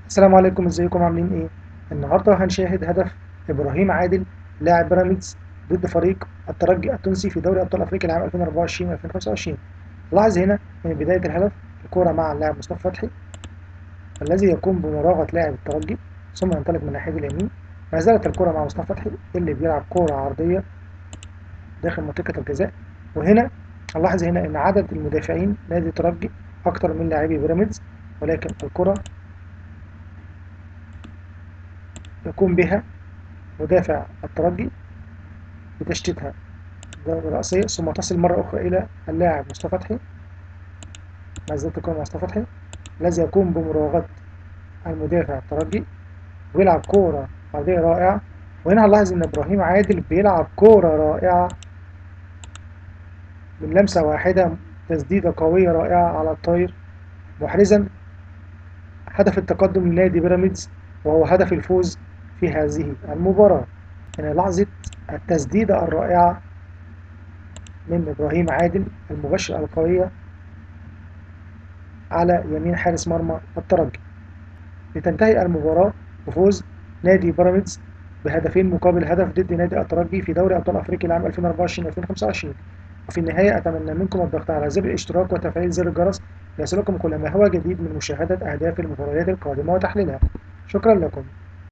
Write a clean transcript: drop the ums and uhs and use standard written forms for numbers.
السلام عليكم، ازيكم عاملين ايه؟ النهارده هنشاهد هدف ابراهيم عادل لاعب بيراميدز ضد فريق الترجي التونسي في دوري ابطال افريقيا لعام 2024 2025. لاحظ هنا من بداية الهدف الكرة مع اللاعب مصطفى فتحي الذي يقوم بمراوغة لاعب الترجي ثم ينطلق من ناحية اليمين. ما زالت الكرة مع مصطفى فتحي اللي بيلعب كرة عرضية داخل منطقة الجزاء. وهنا نلاحظ هنا ان عدد المدافعين نادي الترجي اكتر من لاعبي بيراميدز، ولكن الكرة يقوم بها مدافع الترجي بتشتيتها ضربة رأسية ثم تصل مرة أخرى إلى اللاعب مصطفى فتحي. ما زالت الكرة مع مصطفى فتحي الذي يقوم بمراوغة المدافع الترجي ويلعب كورة عرضية رائعة. وهنا هنلاحظ إن إبراهيم عادل بيلعب كورة رائعة من لمسة واحدة، تسديدة قوية رائعة على الطاير، محرزا هدف التقدم لنادي بيراميدز وهو هدف الفوز في هذه المباراة. هنا لحظة التسديدة الرائعة من إبراهيم عادل المباشرة القوية على يمين حارس مرمى الترجي، لتنتهي المباراة بفوز نادي بيراميدز بهدفين مقابل هدف ضد نادي الترجي في دوري أبطال أفريقيا لعام 2024-2025. وفي النهاية أتمنى منكم الضغط على زر الاشتراك وتفعيل زر الجرس ليصلكم كل ما هو جديد من مشاهدة أهداف المباريات القادمة وتحليلها. شكرا لكم.